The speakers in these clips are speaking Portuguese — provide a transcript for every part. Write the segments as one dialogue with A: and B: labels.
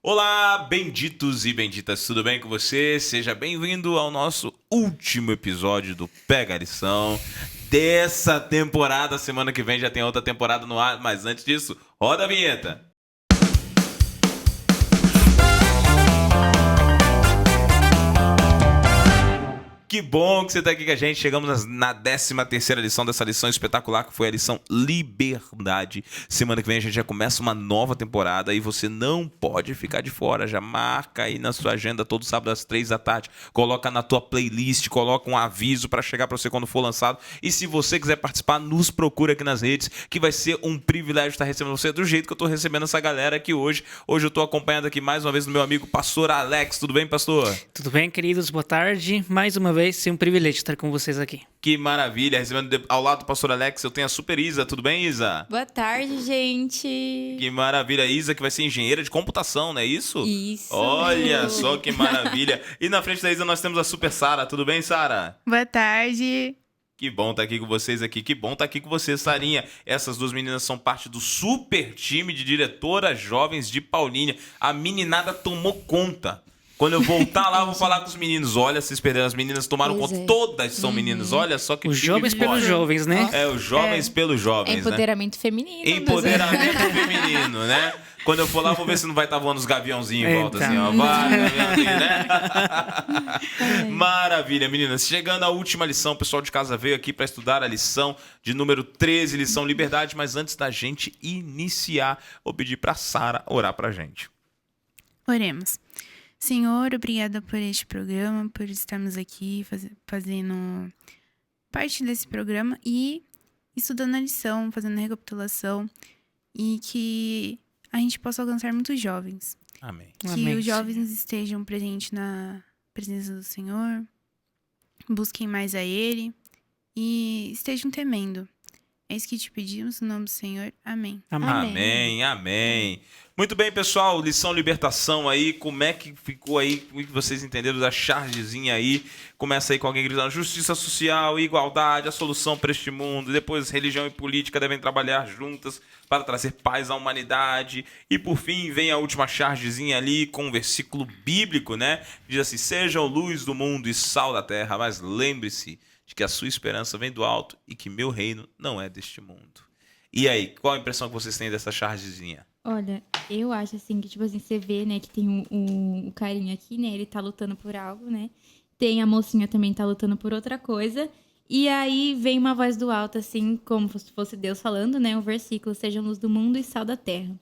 A: Olá, benditos e benditas, tudo bem com você? Seja bem-vindo ao nosso último episódio do Pega a Lição dessa temporada. Semana que vem já tem outra temporada no ar, mas antes disso, roda a vinheta. Que bom que você está aqui com a gente. Chegamos na 13ª lição dessa lição espetacular, que foi a lição Liberdade. Semana que vem a gente já começa uma nova temporada e você não pode ficar de fora. Já marca aí na sua agenda todo sábado às 3 da tarde. Coloca na tua playlist, coloca um aviso para chegar para você quando for lançado. E se você quiser participar, nos procura aqui nas redes, que vai ser um privilégio estar recebendo você do jeito que eu estou recebendo essa galera aqui hoje. Hoje eu estou acompanhado aqui mais uma vez do meu amigo Pastor Alex. Tudo bem, pastor?
B: Tudo bem, queridos? Boa tarde. Mais uma vez, é um privilégio estar com vocês aqui.
A: Que maravilha. Recebendo ao lado do pastor Alex, eu tenho a Super Isa. Tudo bem, Isa?
C: Boa tarde, gente.
A: Que maravilha. Isa, que vai ser engenheira de computação, não é isso?
C: Isso.
A: Olha só que maravilha. E na frente da Isa nós temos a Super Sara. Tudo bem, Sara?
D: Boa tarde.
A: Que bom estar aqui com vocês aqui. Que bom estar aqui com você, Sarinha. Essas duas meninas são parte do super time de diretoras jovens de Paulínia. A meninada tomou conta. Quando eu voltar lá, eu vou falar com os meninos. Olha, vocês perderam, as meninas tomaram conta. Todas são meninas. Olha só que
B: Os jovens pelos jovens, né?
A: É, os jovens pelos jovens,
C: Empoderamento feminino.
A: Empoderamento feminino, né? Quando eu for lá, vou ver se não vai estar voando os gaviãozinhos em volta,
B: Eita.
A: assim, ó. Vai, gaviãozinho, né? Maravilha, meninas. Chegando à última lição, o pessoal de casa veio aqui para estudar a lição de número 13, lição Liberdade. Mas antes da gente iniciar, vou pedir para Sara orar pra gente.
D: Oremos. Senhor, obrigada por este programa, por estarmos aqui fazendo parte desse programa e estudando a lição, fazendo a recapitulação e que a gente possa alcançar muitos jovens.
A: Amém.
D: Que
B: Amém,
D: os jovens estejam presentes na presença do Senhor, busquem mais a Ele e estejam temendo. É isso que te pedimos, no nome do Senhor. Amém.
A: Amém, amém. Muito bem, pessoal, lição libertação aí, como é que ficou aí, como é que vocês entenderam da chargezinha aí? Começa aí com alguém gritando justiça social, igualdade, a solução para este mundo. Depois religião e política devem trabalhar juntas para trazer paz à humanidade. E por fim vem a última chargezinha ali com um versículo bíblico, né? Diz assim, sejam luz do mundo e sal da terra, mas lembre-se de que a sua esperança vem do alto e que meu reino não é deste mundo. E aí, qual a impressão que vocês têm dessa chargezinha?
C: Olha, eu acho assim que, tipo assim, você vê, né, que tem o carinha aqui, né, ele tá lutando por algo, né? Tem a mocinha também tá lutando por outra coisa. E aí vem uma voz do alto, assim, como se fosse Deus falando, né? O versículo, sejam luz do mundo e sal da terra.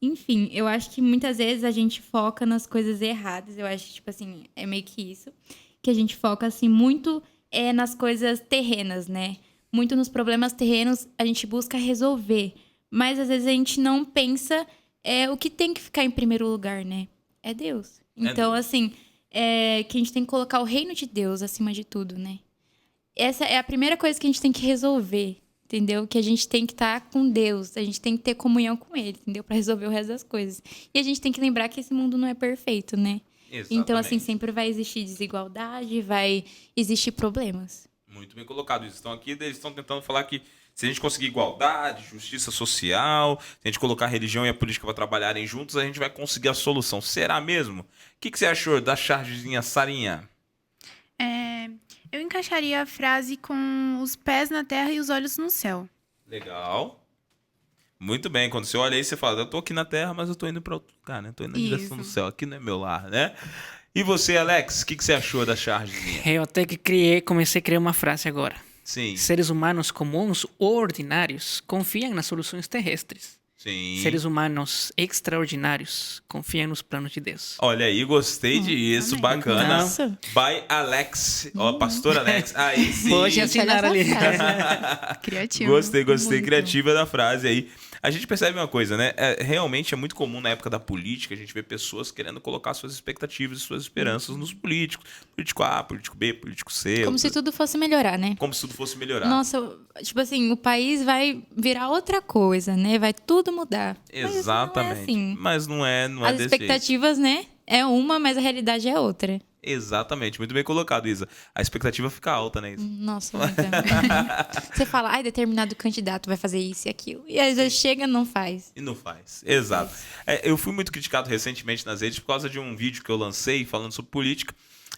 C: Enfim, eu acho que muitas vezes a gente foca nas coisas erradas. Eu acho que, tipo assim, é meio que isso. Que a gente foca, assim, muito nas coisas terrenas, né? Muito nos problemas terrenos a gente busca resolver. Mas às vezes a gente não pensa o que tem que ficar em primeiro lugar, né? É Deus. Então, assim, que a gente tem que colocar o reino de Deus acima de tudo, né? Essa é a primeira coisa que a gente tem que resolver, entendeu? Que a gente tem que estar com Deus, a gente tem que ter comunhão com Ele, entendeu? Para resolver o resto das coisas. E a gente tem que lembrar que esse mundo não é perfeito, né?
A: Exatamente.
C: Então, assim, sempre vai existir desigualdade, vai existir problemas.
A: Muito bem colocado. Eles estão tentando falar que se a gente conseguir igualdade, justiça social, se a gente colocar a religião e a política para trabalharem juntos, a gente vai conseguir a solução. Será mesmo? O que você achou da chargezinha, Sarinha?
D: Eu encaixaria a frase com os pés na terra e os olhos no céu.
A: Legal. Muito bem. Quando você olha aí, você fala, eu tô aqui na terra, mas eu tô indo para outro lugar, né? Tô indo na direção do céu. Aqui não é meu lar, né? E você, Alex, o que você achou da chargezinha?
B: Eu até que comecei a criar uma frase agora.
A: Sim.
B: Seres humanos comuns ou ordinários confiam nas soluções terrestres.
A: Sim.
B: Seres humanos extraordinários confiam nos planos de Deus.
A: Olha aí, gostei disso,
D: amém.
A: bacana.
C: Nossa.
A: By Alex, ó, pastor Alex. Aí sim.
B: Pode assinar
C: essa
B: ali.
C: frase.
D: Criativo.
A: Gostei,
C: Muito.
A: criativa da frase aí. A gente percebe uma coisa, né? Realmente é muito comum na época da política a gente ver pessoas querendo colocar suas expectativas e suas esperanças nos políticos. Político A, político B, político C.
C: Como se tudo fosse melhorar, né?
A: Como se tudo fosse melhorar.
C: Nossa, tipo assim, o país vai virar outra coisa, né? Vai tudo mudar.
A: Exatamente.
C: Mas não é assim.
A: Mas não é
C: As
A: desse jeito.
C: expectativas, né? É uma, mas a realidade é outra.
A: Exatamente, muito bem colocado, Isa. A expectativa fica alta, né, Isa?
C: Nossa, muito. Você fala, ai, determinado candidato vai fazer isso e aquilo. E às vezes chega e não faz.
A: E não faz. Exato. Eu fui muito criticado recentemente nas redes por causa de um vídeo que eu lancei falando sobre política.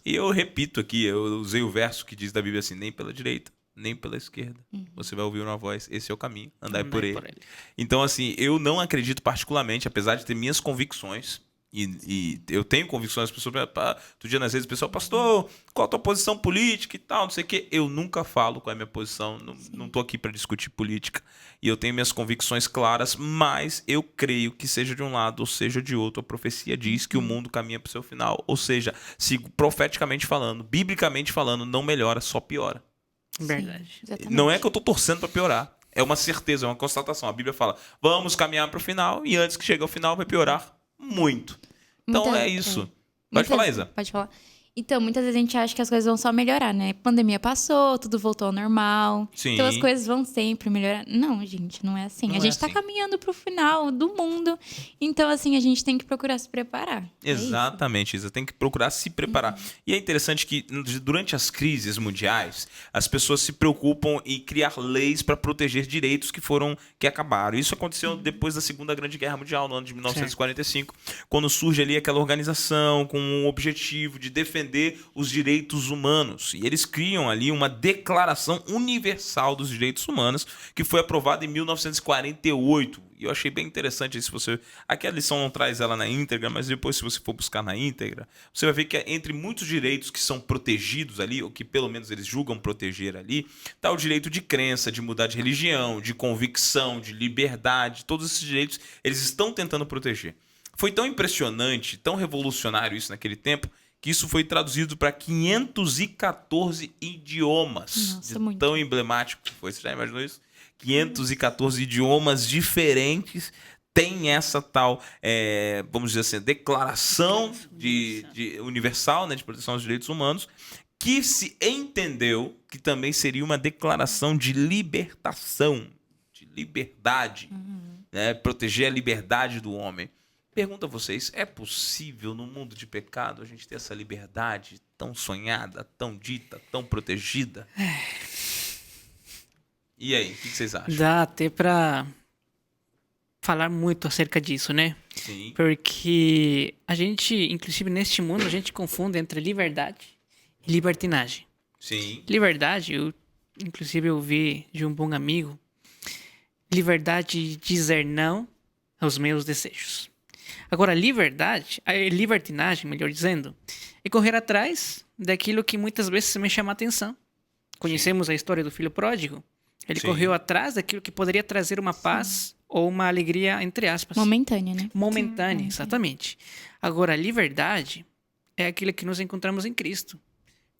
A: E eu repito aqui, eu usei o verso que diz da Bíblia assim, nem pela direita, nem pela esquerda. Você vai ouvir uma voz, esse é o caminho, andai por ele. Então, assim, eu não acredito particularmente, apesar de ter minhas convicções, e eu tenho convicções, as pessoas, outro dia nas redes, o pessoal, pastor, qual a tua posição política e tal, não sei o quê. Eu nunca falo qual é a minha posição, não tô aqui para discutir política. E eu tenho minhas convicções claras, mas eu creio que seja de um lado ou seja de outro, a profecia diz que o mundo caminha para o seu final. Ou seja, se profeticamente falando, biblicamente falando, não melhora, só piora.
B: Verdade.
C: Exatamente.
A: Não é que eu tô torcendo para piorar. É uma certeza, é uma constatação. A Bíblia fala, vamos caminhar para o final e antes que chegue ao final vai piorar muito. Então é isso. Pode falar, Isa.
C: Pode falar. Então, muitas vezes a gente acha que as coisas vão só melhorar, né? Pandemia passou, tudo voltou ao normal.
A: Sim.
C: Então as coisas vão sempre melhorar. Não, gente, não é assim.
A: Não
C: A
A: é
C: gente tá
A: assim.
C: caminhando pro final do mundo. Então, assim, a gente tem que procurar se preparar. É isso.
A: Exatamente, Isa. Tem que procurar se preparar. E é interessante que durante as crises mundiais, as pessoas se preocupam em criar leis para proteger direitos que acabaram. Isso aconteceu depois da Segunda Grande Guerra Mundial, no ano de 1945, quando surge ali aquela organização com o objetivo de defender os direitos humanos. E eles criam ali uma Declaração Universal dos Direitos Humanos, que foi aprovada em 1948. E eu achei bem interessante isso. Aqui a lição não traz ela na íntegra, mas depois, se você for buscar na íntegra, você vai ver que entre muitos direitos que são protegidos ali, ou que pelo menos eles julgam proteger ali, está o direito de crença, de mudar de religião, de convicção, de liberdade. Todos esses direitos eles estão tentando proteger. Foi tão impressionante, tão revolucionário isso naquele tempo, que isso foi traduzido para 514 idiomas.
C: Nossa, muito.
A: Tão emblemático que foi. Você já imaginou isso? 514 idiomas diferentes tem essa tal, vamos dizer assim, declaração universal, né, de proteção aos direitos humanos, que se entendeu que também seria uma declaração de libertação, de liberdade, né, proteger a liberdade do homem. Pergunto a vocês, é possível no mundo de pecado a gente ter essa liberdade tão sonhada, tão dita, tão protegida? E aí, o que vocês acham?
B: Dá até pra falar muito acerca disso, né?
A: Sim.
B: Porque a gente, inclusive neste mundo, a gente confunde entre liberdade e libertinagem.
A: Sim.
B: Liberdade, inclusive eu ouvi de um bom amigo, liberdade de dizer não aos meus desejos. Agora, libertinagem, melhor dizendo, é correr atrás daquilo que muitas vezes me chama a atenção. Conhecemos a história do filho pródigo. Ele
A: Sim.
B: correu atrás daquilo que poderia trazer uma paz ou uma alegria, entre aspas.
C: Momentânea, né?
B: Momentânea, exatamente. Agora, a liberdade é aquilo que nós encontramos em Cristo.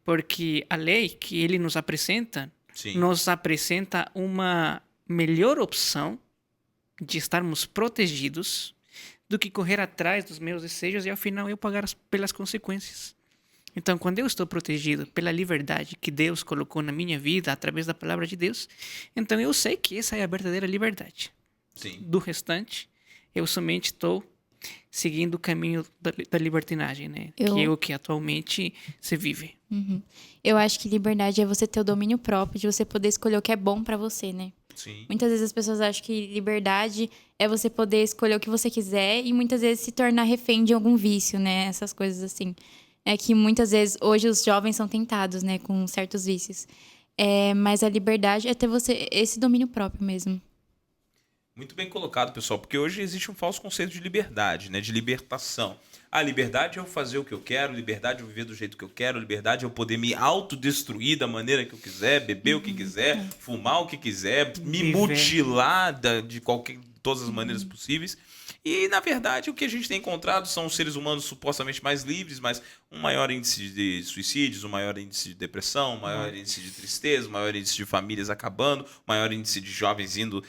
B: Porque a lei que ele nos apresenta uma melhor opção de estarmos protegidos do que correr atrás dos meus desejos e, ao final, eu pagar pelas consequências. Então, quando eu estou protegido pela liberdade que Deus colocou na minha vida através da palavra de Deus, então eu sei que essa é a verdadeira liberdade.
A: Sim.
B: Do restante, eu somente estou seguindo o caminho da libertinagem, né? Que é o que atualmente se vive.
C: Eu acho que liberdade é você ter o domínio próprio, de você poder escolher o que é bom pra você, né?
A: Sim.
C: Muitas vezes as pessoas acham que liberdade é você poder escolher o que você quiser e muitas vezes se tornar refém de algum vício, né? Essas coisas assim. É que muitas vezes, hoje, os jovens são tentados, né? Com certos vícios. Mas a liberdade é ter esse domínio próprio mesmo.
A: Muito bem colocado, pessoal, porque hoje existe um falso conceito de liberdade, né? De libertação. A liberdade é eu fazer o que eu quero, liberdade é eu viver do jeito que eu quero, liberdade é eu poder me autodestruir da maneira que eu quiser, beber o que quiser, fumar o que quiser, me mutilar de todas as maneiras possíveis. E, na verdade, o que a gente tem encontrado são os seres humanos supostamente mais livres, mas um maior índice de suicídios, um maior índice de depressão, um maior índice de tristeza, um maior índice de famílias acabando, um maior índice de jovens indo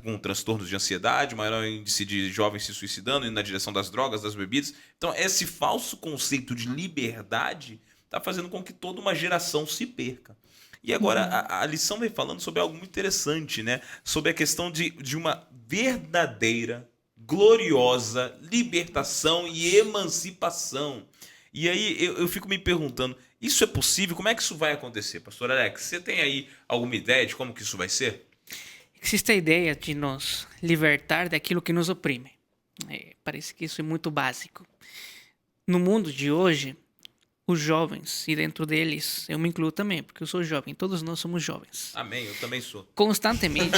A: com transtornos de ansiedade, um maior índice de jovens se suicidando, indo na direção das drogas, das bebidas. Então, esse falso conceito de liberdade está fazendo com que toda uma geração se perca. E agora a lição vem falando sobre algo muito interessante, né? Sobre a questão de uma verdadeira, gloriosa libertação e emancipação. E aí eu fico me perguntando, isso é possível? Como é que isso vai acontecer, pastor Alex? Você tem aí alguma ideia de como que isso vai ser?
B: Existe a ideia de nos libertar daquilo que nos oprime. Parece que isso é muito básico. No mundo de hoje, os jovens, e dentro deles eu me incluo também, porque eu sou jovem, todos nós somos jovens.
A: Amém, eu também sou.
B: Constantemente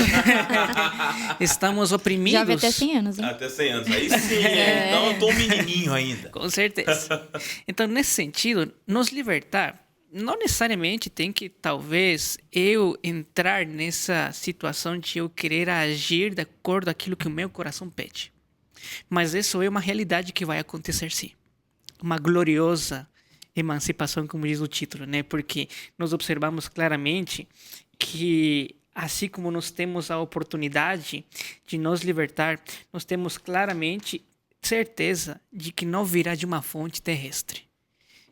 B: estamos oprimidos.
C: Jovem até 100 anos, hein?
A: Até 100 anos. Aí sim, então eu tô um menininho ainda.
B: Com certeza. Então, nesse sentido, nos libertar não necessariamente tem que, talvez, eu entrar nessa situação de eu querer agir de acordo com aquilo que o meu coração pede. Mas isso é uma realidade que vai acontecer sim. Uma gloriosa emancipação, como diz o título, né? Porque nós observamos claramente que, assim como nós temos a oportunidade de nos libertar, nós temos claramente certeza de que não virá de uma fonte terrestre.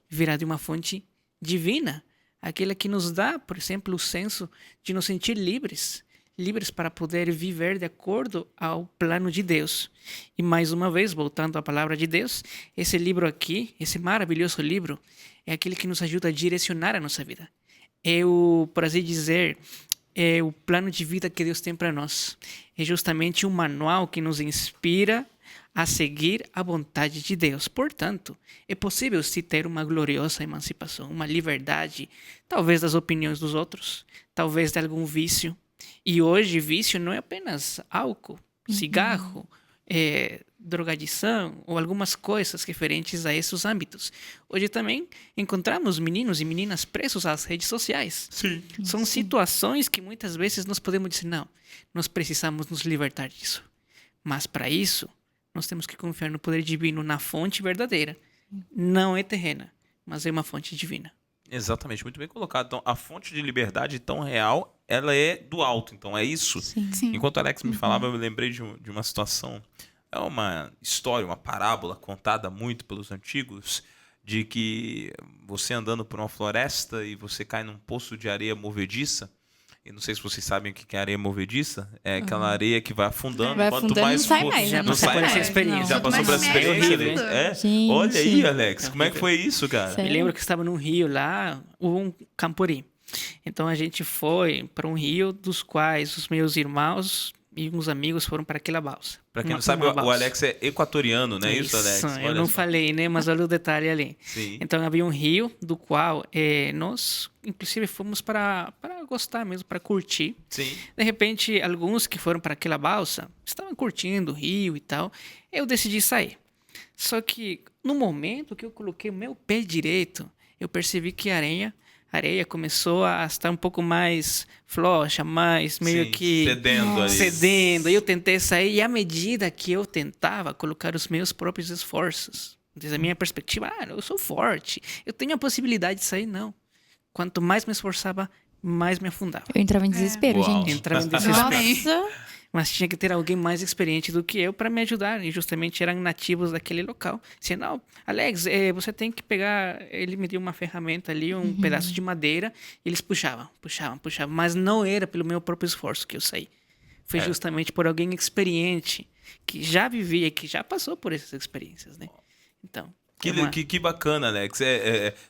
B: Virá de uma fonte divina. Aquela que nos dá, por exemplo, o senso de nos sentir livres. Livres para poder viver de acordo ao plano de Deus. E mais uma vez, voltando à palavra de Deus, esse livro aqui, esse maravilhoso livro, é aquele que nos ajuda a direcionar a nossa vida. É o, por assim dizer, é o plano de vida que Deus tem para nós. É justamente um manual que nos inspira a seguir a vontade de Deus. Portanto, é possível se ter uma gloriosa emancipação, uma liberdade, talvez das opiniões dos outros, talvez de algum vício. E hoje, vício não é apenas álcool, cigarro, drogadição ou algumas coisas referentes a esses âmbitos. Hoje também encontramos meninos e meninas presos às redes sociais.
A: Sim.
B: São situações que muitas vezes nós podemos dizer, não, nós precisamos nos libertar disso. Mas para isso, nós temos que confiar no poder divino, na fonte verdadeira. Não é terrena, mas é uma fonte divina.
A: Exatamente, muito bem colocado. Então, a fonte de liberdade tão real, ela é do alto. Então, é isso.
C: Sim.
D: Sim.
A: Enquanto o Alex me falava, eu me lembrei de uma situação. É uma história, uma parábola contada muito pelos antigos, de que você andando por uma floresta e você cai num poço de areia movediça. E não sei se vocês sabem o que é areia movediça. É aquela areia que vai afundando.
C: Vai
A: Quanto
C: afundando,
A: mais
C: não sai
A: for-
C: mais,
B: Já
C: né?
A: não
B: passei
A: sai
B: por essa
A: mais.
B: experiência.
A: Já passou
D: Mas
A: por essa
D: é
A: experiência,
D: horrível.
A: Alex? É?
C: Gente.
A: Olha aí, Alex. Como é que foi isso, cara?
C: Sério?
B: Me lembro que estava num rio lá, um campori. Então a gente foi para um rio dos quais os meus irmãos e uns amigos foram para aquela balsa.
A: Pra quem
B: Uma-
A: não sabe,
B: uma
A: o
B: balsa.
A: Alex é equatoriano, não é isso, Alex?
B: Eu
A: Olha
B: não
A: só.
B: falei, né? Mas olha o detalhe ali.
A: Sim.
B: Então havia um rio do qual nós, inclusive, fomos para gostar mesmo, para curtir.
A: Sim.
B: De repente, alguns que foram para aquela balsa estavam curtindo o rio e tal. Eu decidi sair. Só que no momento que eu coloquei o meu pé direito, eu percebi que a areia começou a estar um pouco mais floxa, mais meio
A: Sim,
B: que
A: cedendo ali.
B: cedendo. E eu tentei sair, e à medida que eu tentava colocar os meus próprios esforços, desde a minha perspectiva, eu sou forte, eu tenho a possibilidade de sair, não. Quanto mais me esforçava, mais me afundava.
C: Eu entrava em desespero,
A: Uau.
C: gente.
B: Entrava em desespero.
C: Nossa.
B: Mas tinha que ter alguém mais experiente do que eu para me ajudar. E justamente eram nativos daquele local. Dizia, não, Alex, você tem que pegar... Ele me deu uma ferramenta ali, um pedaço de madeira. E eles puxavam. Mas não era pelo meu próprio esforço que eu saí. Foi justamente por alguém experiente, que já vivia, que já passou por essas experiências, né? Então...
A: Que bacana, Alex.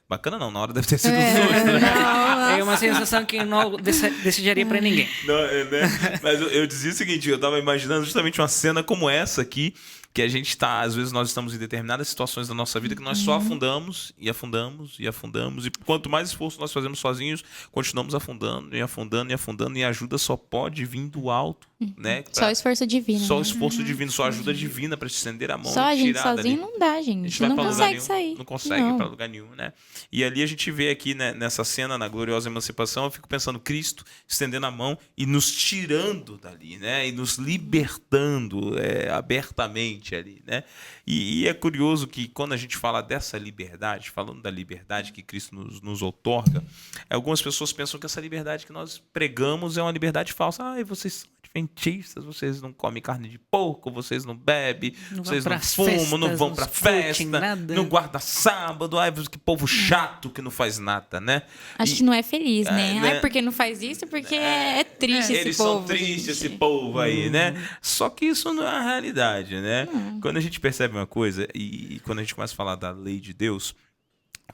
A: Bacana não, na hora deve ter sido susto, né?
B: É uma sensação que eu não desejaria para ninguém.
A: Não, né? Mas eu dizia o seguinte, eu tava imaginando justamente uma cena como essa aqui, que a gente tá, às vezes nós estamos em determinadas situações da nossa vida que nós só afundamos e afundamos e afundamos. E quanto mais esforço nós fazemos sozinhos, continuamos afundando e afundando e afundando. E a ajuda só pode vir do alto, né?
C: Só esforço divino.
A: Só o
C: né?
A: esforço divino, só a ajuda divina para te estender a mão.
C: Só a
A: e
C: gente
A: tirar
C: sozinho
A: dali.
C: não dá,
A: A
C: gente.
A: gente vai
C: Não
A: pra lugar
C: consegue
A: nenhum,
C: sair.
A: não consegue ir pra lugar nenhum, né? E ali a gente vê aqui, né, nessa cena, na gloriosa emancipação, eu fico pensando, Cristo estendendo a mão e nos tirando dali, né? E nos libertando abertamente ali, né? E é curioso que quando a gente fala dessa liberdade, falando da liberdade que Cristo nos outorga, algumas pessoas pensam que essa liberdade que nós pregamos é uma liberdade falsa. Vocês são adventistas, vocês não comem carne de porco, vocês não bebem, vocês não fumam, não vão pra festa, não guardam sábado, que povo chato que não faz nada, né?
C: Acho que não é feliz, né?
A: né?
C: Porque não faz isso, porque é triste esse
A: Eles
C: povo.
A: são tristes,
C: gente.
A: esse povo aí, né? Só que isso não é a realidade, né? Quando a gente percebe uma coisa e quando a gente começa a falar da lei de Deus,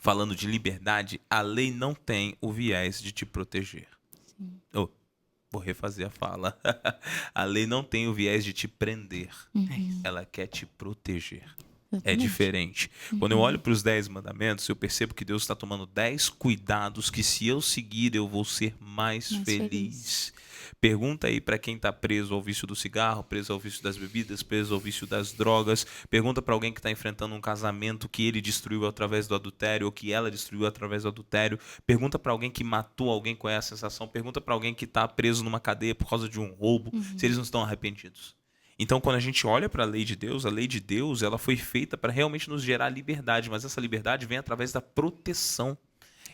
A: falando de liberdade, a lei não tem o viés de te proteger. Oh, vou refazer a fala. A lei não tem o viés de te prender. Ela quer te proteger. É diferente. Quando eu olho para os 10 mandamentos, eu percebo que Deus está tomando 10 cuidados que, se eu seguir, eu vou ser mais feliz. Pergunta aí para quem está preso ao vício do cigarro, preso ao vício das bebidas, preso ao vício das drogas. Pergunta para alguém que está enfrentando um casamento que ele destruiu através do adultério ou que ela destruiu através do adultério. Pergunta para alguém que matou alguém, qual é a sensação. Pergunta para alguém que está preso numa cadeia por causa de um roubo, se eles não estão arrependidos. Então, quando a gente olha para a lei de Deus, ela foi feita para realmente nos gerar liberdade, mas essa liberdade vem através da proteção.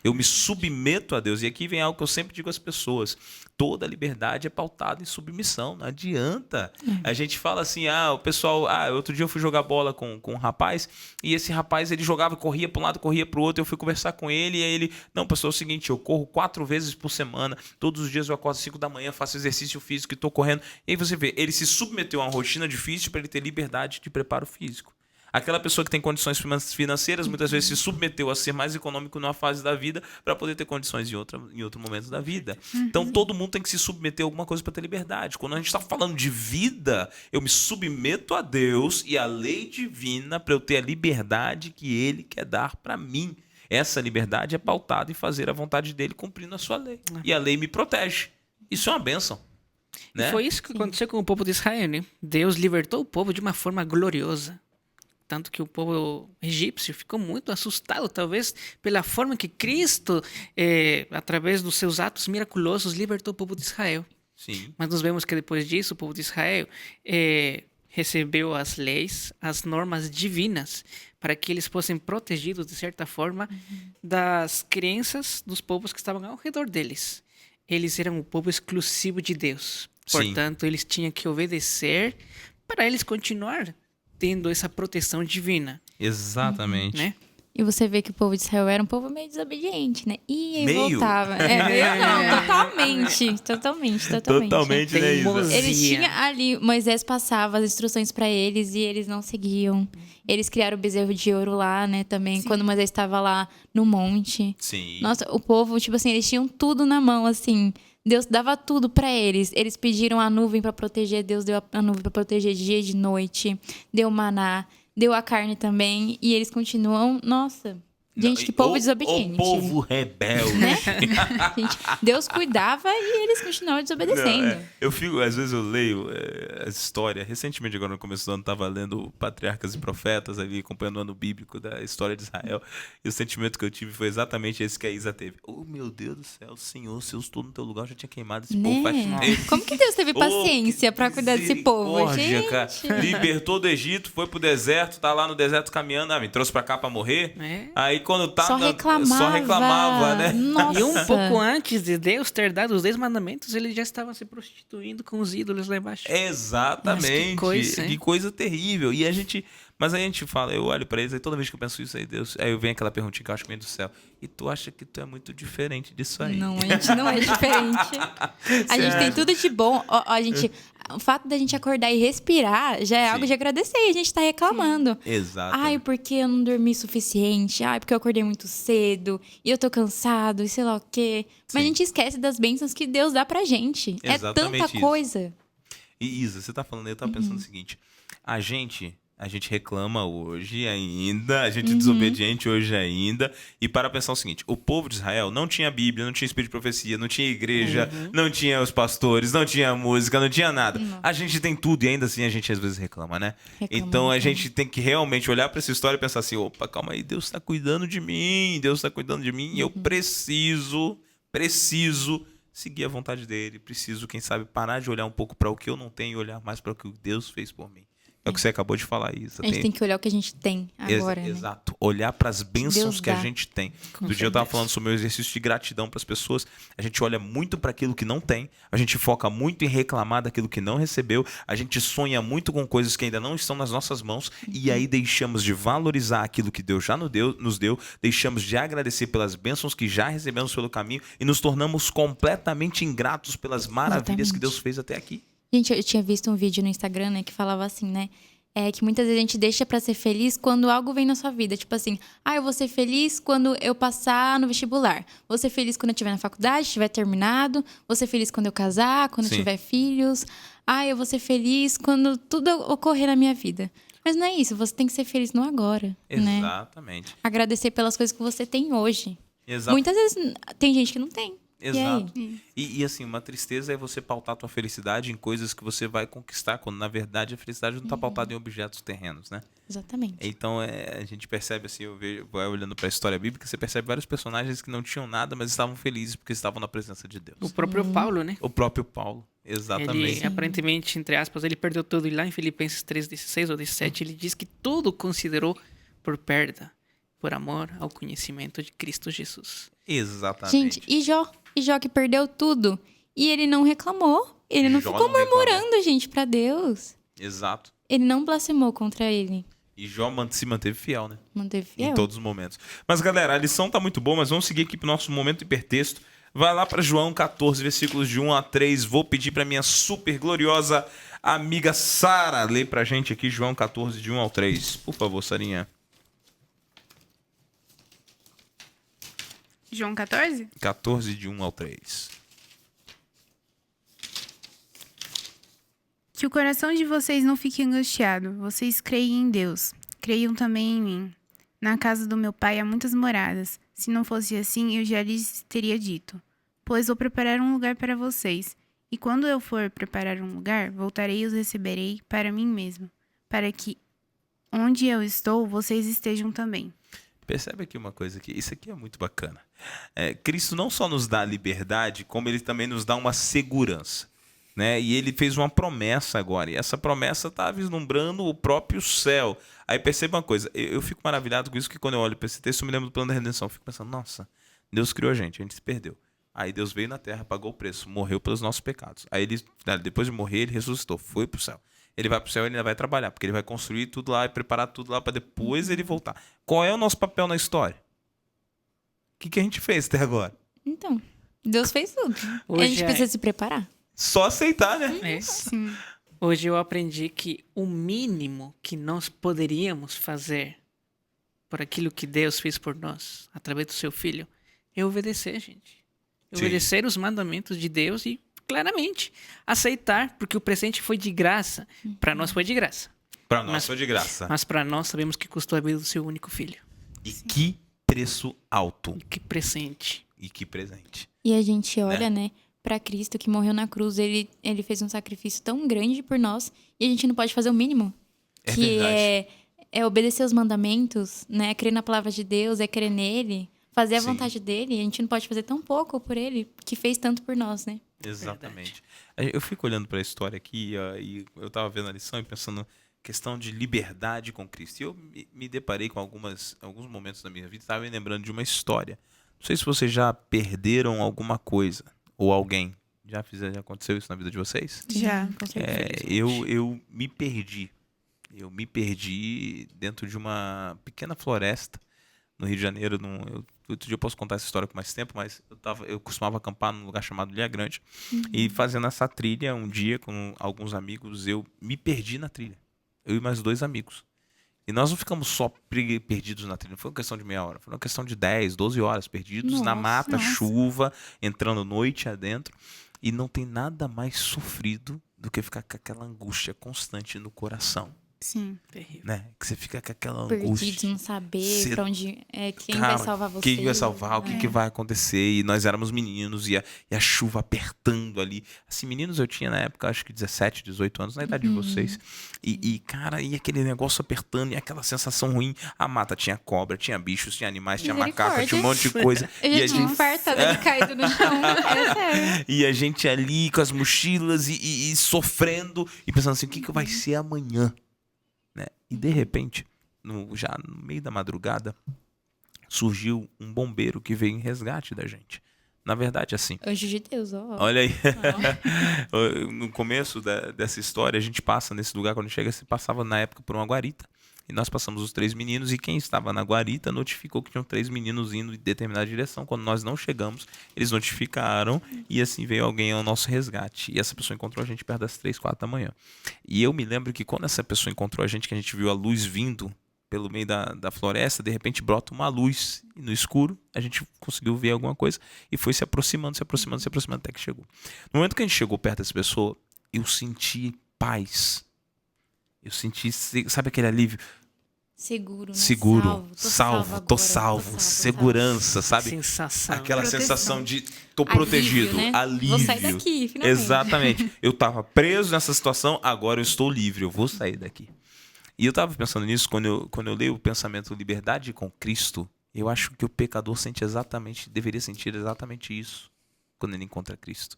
A: Eu me submeto a Deus. E aqui vem algo que eu sempre digo às pessoas. Toda liberdade é pautada em submissão. Não adianta. A gente fala assim, o pessoal... outro dia eu fui jogar bola com um rapaz, e esse rapaz, ele jogava, corria para um lado, corria para o outro. Eu fui conversar com ele, e aí ele... Não, pessoal, é o seguinte, eu corro 4 vezes por semana. Todos os dias eu acordo às 5 da manhã, faço exercício físico e estou correndo. E aí você vê, ele se submeteu a uma rotina difícil para ele ter liberdade de preparo físico. Aquela pessoa que tem condições financeiras muitas vezes se submeteu a ser mais econômico numa fase da vida para poder ter condições em outro momento da vida. Então todo mundo tem que se submeter a alguma coisa para ter liberdade. Quando a gente está falando de vida, eu me submeto a Deus e à lei divina para eu ter a liberdade que Ele quer dar para mim. Essa liberdade é pautada em fazer a vontade dele cumprindo a sua lei. E a lei me protege. Isso é uma bênção. Né?
B: Foi isso que aconteceu com o povo de Israel, né? Deus libertou o povo de uma forma gloriosa. Tanto que o povo egípcio ficou muito assustado, talvez, pela forma que Cristo, através dos seus atos miraculosos, libertou o povo de Israel.
A: Sim.
B: Mas nós vemos que depois disso, o povo de Israel recebeu as leis, as normas divinas, para que eles fossem protegidos, de certa forma, das crenças dos povos que estavam ao redor deles. Eles eram o povo exclusivo de Deus. Portanto, eles tinham que obedecer para eles continuar tendo essa proteção divina.
A: Exatamente.
B: Né?
C: E você vê que o povo de Israel era um povo meio desobediente, né? E aí
A: meio?
C: voltava. Não, totalmente.
A: Totalmente, né, Isa?
C: Eles tinham ali, Moisés passava as instruções para eles e eles não seguiam. Eles criaram o bezerro de ouro lá, né, também, quando Moisés estava lá no monte.
A: Sim.
C: Nossa, o povo, tipo assim, eles tinham tudo na mão, assim. Deus dava tudo para eles. Eles pediram a nuvem para proteger. Deus deu a nuvem para proteger dia e de noite. Deu maná. Deu a carne também. E eles continuam... Nossa... Gente, que povo desobediente.
A: O povo rebelde.
C: Né? Gente, Deus cuidava e eles continuavam desobedecendo.
A: Eu fico, às vezes eu leio a história. Recentemente, agora no começo do ano, estava lendo Patriarcas e Profetas, ali, acompanhando o ano bíblico da história de Israel. E o sentimento que eu tive foi exatamente esse que a Isa teve. Oh, meu Deus do céu, Senhor, se eu estou no teu lugar, eu já tinha queimado esse povo faz tempo.
C: Como que Deus teve paciência para cuidar desse povo, gente?
A: Cara. Libertou do Egito, foi pro deserto, tá lá no deserto caminhando, me trouxe pra cá pra morrer. Aí quando tá
C: só
A: reclamava, né?
C: Nossa.
B: E um pouco antes de Deus ter dado os 10 mandamentos, ele já estava se prostituindo com os ídolos lá embaixo.
A: Exatamente.
B: Mas
A: que coisa terrível. E mas aí a gente fala, eu olho pra eles, aí toda vez que eu penso isso aí, Deus, aí eu venho aquela perguntinha que eu acho que vem do céu. E tu acha que tu é muito diferente disso aí?
C: Não, a gente não é diferente. A gente tem tudo de bom. O fato da gente acordar e respirar já é algo de agradecer. E a gente tá reclamando.
A: Exato.
C: Ai, porque eu não dormi suficiente. Ai, porque eu acordei muito cedo. E eu tô cansado e sei lá o quê. Mas a gente esquece das bênçãos que Deus dá pra gente.
A: Exatamente,
C: é tanta coisa.
A: E Isa, você tá falando aí, eu tava pensando o seguinte. A gente reclama hoje ainda, a gente é desobediente hoje ainda. E para pensar o seguinte, o povo de Israel não tinha Bíblia, não tinha Espírito de Profecia, não tinha igreja, não tinha os pastores, não tinha música, não tinha nada. A gente tem tudo e ainda assim a gente às vezes reclama, né? Então a gente tem que realmente olhar para essa história e pensar assim, opa, calma aí, Deus está cuidando de mim, e eu preciso seguir a vontade dele, preciso, quem sabe, parar de olhar um pouco para o que eu não tenho e olhar mais para o que Deus fez por mim. É o que você acabou de falar, Isa.
C: A gente tem que olhar o que a gente tem agora, né?
A: Exato. Olhar para as bênçãos que a gente tem.
B: Com
A: Dia eu estava falando sobre o meu exercício de gratidão para as pessoas. A gente olha muito para aquilo que não tem. A gente foca muito em reclamar daquilo que não recebeu. A gente sonha muito com coisas que ainda não estão nas nossas mãos. E aí deixamos de valorizar aquilo que Deus já nos deu. Deixamos de agradecer pelas bênçãos que já recebemos pelo caminho. E nos tornamos completamente ingratos pelas maravilhas que Deus fez até aqui.
C: Gente, eu tinha visto um vídeo no Instagram, né, que falava assim, né? é que muitas vezes a gente deixa pra ser feliz quando algo vem na sua vida. Tipo assim, eu vou ser feliz quando eu passar no vestibular. Vou ser feliz quando eu estiver na faculdade, estiver terminado. Vou ser feliz quando eu casar, quando eu
A: Sim.
C: tiver filhos. Eu vou ser feliz quando tudo ocorrer na minha vida. Mas não é isso, você tem que ser feliz no agora, né?
A: Exatamente.
C: Agradecer pelas coisas que você tem hoje.
A: Exato.
C: Muitas vezes tem gente que não tem.
A: Exato.
C: E aí?
A: E assim, uma tristeza é você pautar a tua felicidade em coisas que você vai conquistar, quando na verdade a felicidade não está pautada em objetos terrenos, né?
C: Exatamente.
A: Então a gente percebe assim, vai olhando para a história bíblica, você percebe vários personagens que não tinham nada, mas estavam felizes porque estavam na presença de Deus.
B: O próprio Paulo, né?
A: O próprio Paulo, exatamente.
B: Ele, aparentemente, entre aspas, ele perdeu tudo. E lá em Filipenses 3:16 ou 17, ele diz que tudo considerou por perda, por amor ao conhecimento de Cristo Jesus.
A: Exatamente.
C: Gente, e Jó que perdeu tudo. E ele não reclamou. Ele não
A: Jó
C: ficou
A: não reclamou.
C: murmurando, gente, pra Deus.
A: Exato.
C: Ele não blasfemou contra ele.
A: E Jó se manteve fiel, né?
C: Manteve
A: Em
C: fiel.
A: todos os momentos. Mas, galera, a lição tá muito boa, mas vamos seguir aqui pro nosso momento hipertexto. Vai lá para João 14, versículos de 1 a 3. Vou pedir para minha super gloriosa amiga Sara ler pra gente aqui João 14, de 1 ao 3. Por favor, Sarinha.
D: João 14?
A: 14, de 1 ao 3.
D: Que o coração de vocês não fique angustiado. Vocês creem em Deus. Creiam também em mim. Na casa do meu pai há muitas moradas. Se não fosse assim, eu já lhes teria dito. Pois vou preparar um lugar para vocês. E quando eu for preparar um lugar, voltarei e os receberei para mim mesmo. Para que onde eu estou, vocês estejam também.
A: Percebe aqui uma coisa aqui. Isso aqui é muito bacana. Cristo não só nos dá liberdade, como ele também nos dá uma segurança. Né? E ele fez uma promessa agora. E essa promessa está vislumbrando o próprio céu. Aí perceba uma coisa. Eu fico maravilhado com isso, que quando eu olho para esse texto, eu me lembro do plano da redenção. Eu fico pensando, nossa, Deus criou a gente se perdeu. Aí Deus veio na terra, pagou o preço, morreu pelos nossos pecados. Aí ele, depois de morrer, ele ressuscitou, foi pro céu. Ele vai pro céu e ele ainda vai trabalhar, porque ele vai construir tudo lá e preparar tudo lá para depois ele voltar. Qual é o nosso papel na história? O que a gente fez até agora?
C: Então, Deus fez tudo.
B: Hoje
C: a gente precisa se preparar.
A: Só aceitar, né?
B: É.
D: Sim.
B: Hoje eu aprendi que o mínimo que nós poderíamos fazer por aquilo que Deus fez por nós, através do seu Filho, é obedecer, gente.
A: Sim.
B: Obedecer os mandamentos de Deus e, claramente, aceitar, porque o presente foi de graça. Para nós foi de graça.
A: Para nós
B: Mas-
A: foi de graça.
B: Mas para nós sabemos que custou a vida do seu único filho.
A: E que preço alto.
B: E que presente.
A: E que presente.
C: E a gente olha, né, pra Cristo que morreu na cruz. Ele fez um sacrifício tão grande por nós. E a gente não pode fazer o mínimo.
A: É
C: que
A: verdade.
C: é obedecer os mandamentos, né? Crer na palavra de Deus, é crer nele. Fazer a
A: Sim.
C: vontade dele. A gente não pode fazer tão pouco por ele, que fez tanto por nós, né?
A: Exatamente. Eu fico olhando para a história aqui e eu estava vendo a lição e pensando questão de liberdade com Cristo. E eu me deparei com alguns momentos da minha vida, estava me lembrando de uma história. Não sei se vocês já perderam alguma coisa ou alguém. Já aconteceu isso na vida de vocês?
D: Já.
C: Com certeza.
A: Eu me perdi. Eu me perdi dentro de uma pequena floresta no Rio de Janeiro. Outro dia eu posso contar essa história com mais tempo, mas eu costumava acampar num lugar chamado Ilha Grande. E fazendo essa trilha, um dia com alguns amigos, eu me perdi na trilha. Eu e mais 2 amigos. E nós não ficamos só perdidos na trilha. Não foi uma questão de meia hora. Foi uma questão de 10, 12 horas perdidos na
C: Nossa,
A: mata, chuva, entrando noite adentro. E não tem nada mais sofrido do que ficar com aquela angústia constante no coração.
D: Sim.
B: Terrível.
A: Né? Que você fica com aquela
C: Perdidos,
A: angústia.
C: não saber
A: Cê-
C: pra onde... quem
A: Cara,
C: vai salvar você.
A: Quem vai salvar? O que vai acontecer? E nós éramos meninos e a chuva apertando ali. Assim, meninos eu tinha na época, acho que 17, 18 anos, na idade de vocês. Cara, e aquele negócio apertando e aquela sensação ruim. A mata tinha cobra, tinha bichos, tinha animais, tinha macaco, tinha um monte de coisa.
C: Eu
A: E
C: já
A: a
C: tinha
A: gente-
C: infartado de caído no chão. É sério.
A: E a gente ali com as mochilas e sofrendo e pensando assim, o que vai ser amanhã? Né? E de repente, já no meio da madrugada, surgiu um bombeiro que veio em resgate da gente. Na verdade, assim,
C: Anjo de Deus, ó.
A: olha aí, no começo dessa história, a gente passa nesse lugar, quando chega, se passava na época por uma guarita. E nós passamos os 3 meninos e quem estava na guarita notificou que tinham 3 meninos indo em determinada direção. Quando nós não chegamos, eles notificaram e assim veio alguém ao nosso resgate. E essa pessoa encontrou a gente perto das 3, 4 da manhã. E eu me lembro que quando essa pessoa encontrou a gente, que a gente viu a luz vindo pelo meio da floresta, de repente brota uma luz e no escuro a gente conseguiu ver alguma coisa e foi se aproximando até que chegou. No momento que a gente chegou perto dessa pessoa, eu senti paz. Eu senti, sabe aquele alívio?
C: Seguro, né?
A: Seguro, tô
C: agora,
A: salvo, segurança, sabe?
B: Sensação.
A: Aquela
C: Proteção.
A: sensação de tô
C: Alívio,
A: protegido,
C: né?
A: alívio.
C: Vou sair daqui, finalmente.
A: Exatamente. Eu tava preso nessa situação, agora eu estou livre, eu vou sair daqui. E eu tava pensando nisso quando eu leio o pensamento Liberdade com Cristo, eu acho que o pecador deveria sentir exatamente isso quando ele encontra Cristo.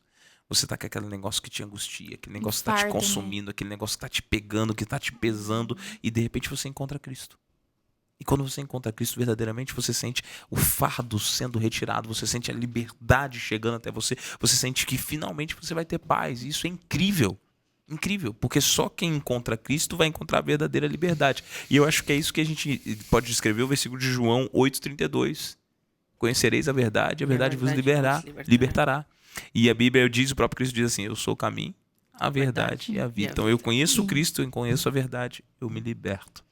A: Você tá com aquele negócio que te angustia, aquele negócio que tá te
C: fardo, né?
A: consumindo, aquele negócio que tá te pegando, que tá te pesando, e de repente você encontra Cristo. E quando você encontra Cristo verdadeiramente, você sente o fardo sendo retirado, você sente a liberdade chegando até você, você sente que finalmente você vai ter paz. E isso é incrível. Incrível, porque só quem encontra Cristo vai encontrar a verdadeira liberdade. E eu acho que é isso que a gente pode descrever o versículo de João 8,32. Conhecereis a verdade vos libertará. E a Bíblia diz, o próprio Cristo diz assim, eu sou o caminho, a verdade e a vida. Então eu conheço Cristo, eu conheço a verdade, eu me liberto.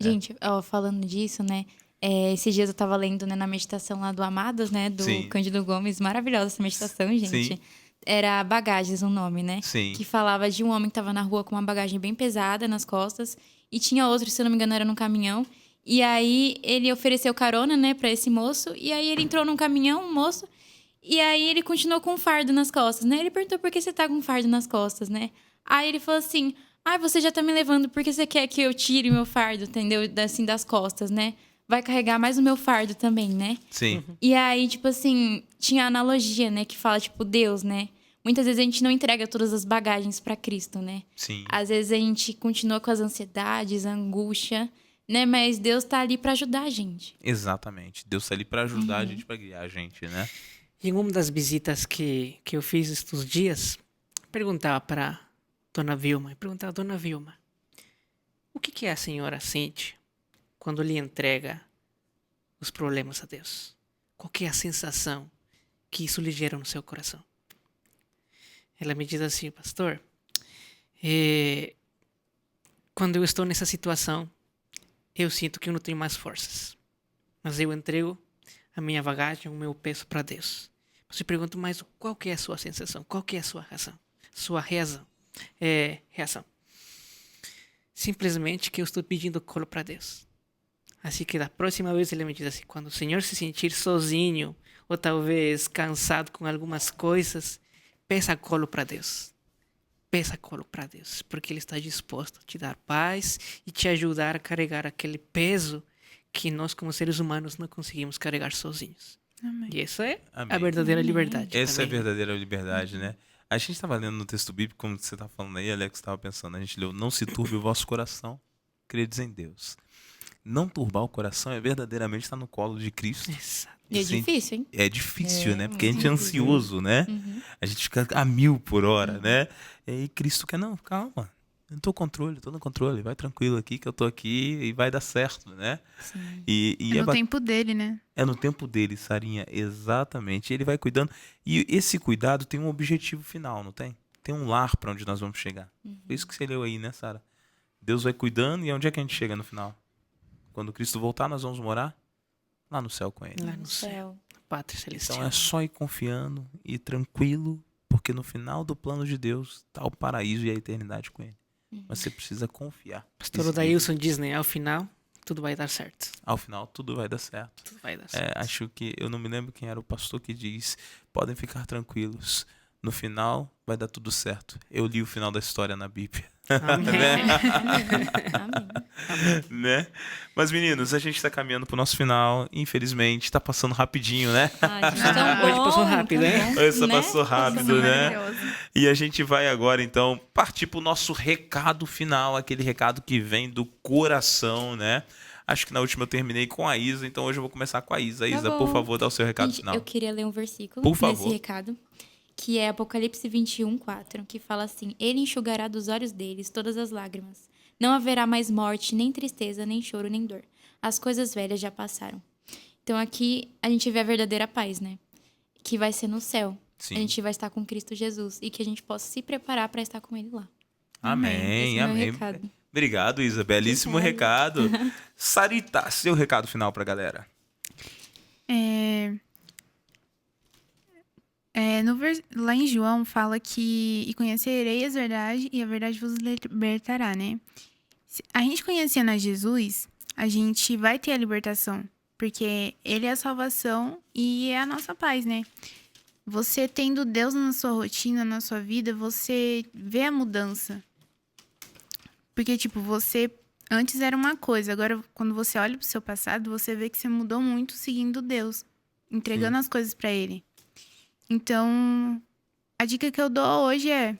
C: Gente, ó, falando disso, né? Esses dias eu tava lendo, né, na meditação lá do Amados, né? Do
A: Sim.
C: Cândido Gomes. Maravilhosa essa meditação, gente.
A: Sim.
C: Era Bagagens o nome, né?
A: Sim.
C: Que falava de um homem que tava na rua com uma bagagem bem pesada nas costas. E tinha outro, se eu não me engano, era num caminhão. E aí ele ofereceu carona, né, pra esse moço. E aí ele entrou num caminhão, um moço. E aí ele continuou com um fardo nas costas, né? Ele perguntou por que você tá com um fardo nas costas, né? Aí ele falou assim, você já tá me levando porque você quer que eu tire o meu fardo, entendeu? Assim, das costas, né? Vai carregar mais o meu fardo também, né?
A: Sim.
C: E aí, tipo assim, tinha a analogia, né? Que fala, tipo, Deus, né? Muitas vezes a gente não entrega todas as bagagens pra Cristo, né?
A: Sim.
C: Às vezes a gente continua com as ansiedades, a angústia, né? Mas Deus tá ali pra ajudar a gente.
A: Exatamente. Deus está ali para ajudar a gente, para guiar a gente, né?
B: Em uma das visitas que eu fiz estes dias, perguntava para Dona Vilma, Dona Vilma, o que a senhora sente quando lhe entrega os problemas a Deus? Qual que é a sensação que isso lhe gera no seu coração? Ela me diz assim, pastor, quando eu estou nessa situação, eu sinto que eu não tenho mais forças, mas eu entrego a minha bagagem, o meu peso para Deus. Você pergunta, mas qual que é a sua sensação? Qual que é a sua razão? Sua reação? Simplesmente que eu estou pedindo colo para Deus. Assim que da próxima vez ele me diz assim, quando o Senhor se sentir sozinho, ou talvez cansado com algumas coisas, peça colo para Deus. Peça colo para Deus, porque Ele está disposto a te dar paz e te ajudar a carregar aquele peso que nós, como seres humanos, não conseguimos carregar sozinhos.
D: Amém.
B: E essa é
A: Amém.
B: a verdadeira liberdade.
A: Essa é a
B: também.
A: verdadeira liberdade, né? A gente estava lendo no texto bíblico, como você está falando aí, Alex, estava pensando, a gente leu, não se turbe o vosso coração, credes em Deus. Não turbar o coração é verdadeiramente estar no colo de Cristo.
B: Exato.
C: E é difícil, hein?
A: É difícil, né? Porque a gente
C: muito
A: é ansioso, né? A gente fica a 1000 por hora, né? E aí Cristo quer, não, calma. Eu tô no controle, vai tranquilo aqui que eu tô aqui e vai dar certo, né?
C: Sim.
A: E
D: É no tempo dele, né?
A: é no tempo dele, Sarinha, exatamente. Ele vai cuidando. E esse cuidado tem um objetivo final, não tem? Tem um lar para onde nós vamos chegar. Foi isso que você leu aí, né, Sara? Deus vai cuidando e onde é que a gente chega no final? Quando Cristo voltar, nós vamos morar lá no céu com ele.
B: Lá no céu, Pátria Celestial.
A: Então é só ir confiando e tranquilo, porque no final do plano de Deus está o paraíso e a eternidade com ele. Mas você precisa confiar.
B: Pastor Odailson diz, né? Ao final, tudo vai dar certo.
A: Ao final, tudo vai dar certo.
B: Tudo vai dar certo.
A: Acho que, eu não me lembro quem era o pastor que diz, podem ficar tranquilos, no final vai dar tudo certo. Eu li o final da história na Bíblia.
B: Amém.
C: Amém.
A: Né? Mas meninos, a gente tá caminhando pro nosso final, infelizmente, tá passando rapidinho, né?
C: Gente, tão
B: Hoje
C: bom,
B: passou rápido,
C: tão
B: né?
C: bom,
A: Hoje passou rápido, né?
D: Maravilhoso.
A: E a gente vai agora, então, partir pro nosso recado final, aquele recado que vem do coração, né? Acho que na última eu terminei com a Isa, então hoje eu vou começar com a Isa. Isa,
C: bom.
A: por favor, dá o seu recado
C: Gente,
A: final.
C: eu queria ler um versículo
A: Por
C: nesse
A: favor.
C: recado, que é Apocalipse 21:4, que fala assim: Ele enxugará dos olhos deles todas as lágrimas. Não haverá mais morte, nem tristeza, nem choro, nem dor. As coisas velhas já passaram. Então aqui a gente vê a verdadeira paz, né? Que vai ser no céu.
A: Sim.
C: A gente vai estar com Cristo Jesus e que a gente possa se preparar para estar com Ele lá.
A: Amém,
C: Esse é o meu
A: amém.
C: recado.
A: Obrigado, Isa. Belíssimo recado. Sarita, seu recado final pra galera.
D: Lá em João fala que e conhecerei as verdades e a verdade vos libertará, né? A gente conhecendo a Jesus, a gente vai ter a libertação, porque ele é a salvação e é a nossa paz, né? Você tendo Deus na sua rotina, na sua vida, você vê a mudança. Porque, tipo, você antes era uma coisa, agora quando você olha pro seu passado, você vê que você mudou muito seguindo Deus, entregando as coisas pra ele. Então, a dica que eu dou hoje é: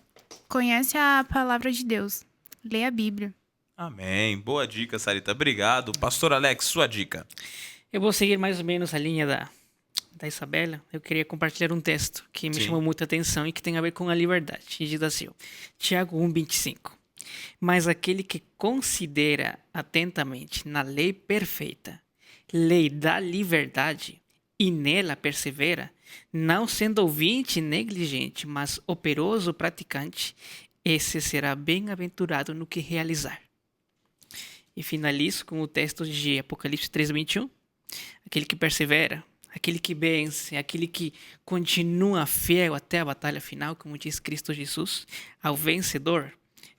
D: conhece a palavra de Deus, lê a Bíblia.
A: Amém. Boa dica, Sarita. Obrigado. Pastor Alex, sua dica.
B: Eu vou seguir mais ou menos a linha da Isabela. Eu queria compartilhar um texto que me
A: Sim.
B: chamou muita atenção e que tem a ver com a liberdade. E diz assim, Tiago 1:25. Mas aquele que considera atentamente na lei perfeita, lei da liberdade, e nela persevera, não sendo ouvinte negligente, mas operoso praticante, esse será bem-aventurado no que realizar. E finalizo com o texto de Apocalipse 3:21. Aquele que persevera, aquele que vence, aquele que continua fiel até a batalha final, como diz Cristo Jesus, ao vencedor,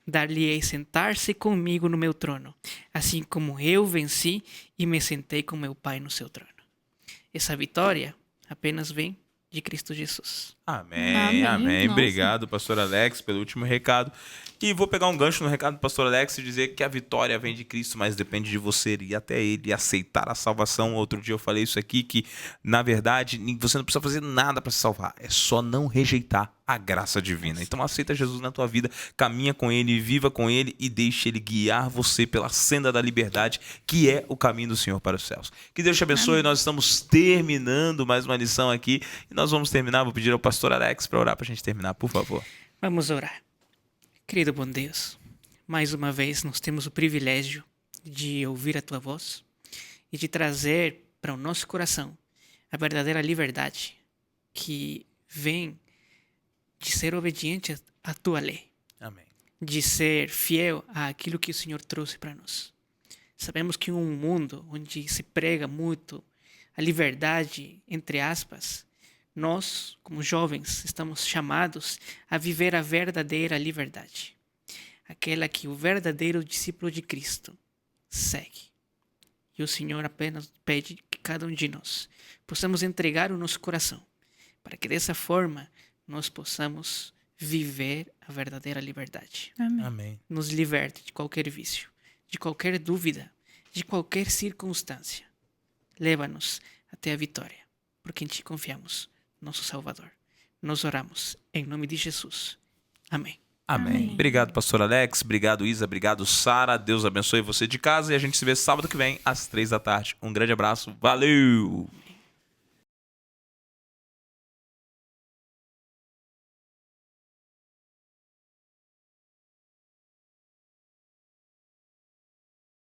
B: dar-lhe-ei sentar-se comigo no meu trono, assim como eu venci e me sentei com meu Pai no seu trono. Essa vitória apenas vem de Cristo Jesus.
A: Amém,
C: Amém.
A: amém.
C: Nossa.
A: Obrigado, pastor Alex, pelo último recado. E vou pegar um gancho no recado do pastor Alex e dizer que a vitória vem de Cristo, mas depende de você ir até ele e aceitar a salvação. Outro dia eu falei isso aqui, que na verdade você não precisa fazer nada para se salvar. É só não rejeitar a graça divina. Então aceita Jesus na tua vida, caminha com ele, viva com ele e deixe ele guiar você pela senda da liberdade, que é o caminho do Senhor para os céus. Que Deus te abençoe. Nós estamos terminando mais uma lição aqui e nós vamos terminar. Vou pedir ao pastor Alex para orar para a gente terminar, por favor.
B: Vamos orar. Querido bom Deus, mais uma vez nós temos o privilégio de ouvir a Tua voz e de trazer para o nosso coração a verdadeira liberdade que vem de ser obediente à Tua lei,
A: Amém.
B: de ser fiel àquilo que o Senhor trouxe para nós. Sabemos que em um mundo onde se prega muito a liberdade, entre aspas, nós, como jovens, estamos chamados a viver a verdadeira liberdade. Aquela que o verdadeiro discípulo de Cristo segue. E o Senhor apenas pede que cada um de nós possamos entregar o nosso coração, para que dessa forma nós possamos viver a verdadeira liberdade.
D: Amém.
A: Amém.
B: Nos liberte de qualquer vício, de qualquer dúvida, de qualquer circunstância. Leva-nos até a vitória, porque em Ti confiamos, nosso Salvador. Nós oramos em nome de Jesus. Amém.
A: Amém.
C: Amém.
A: Obrigado, pastor Alex. Obrigado, Isa. Obrigado, Sara. Deus abençoe você de casa. E a gente se vê sábado que vem, às 3 da tarde. Um grande abraço. Valeu!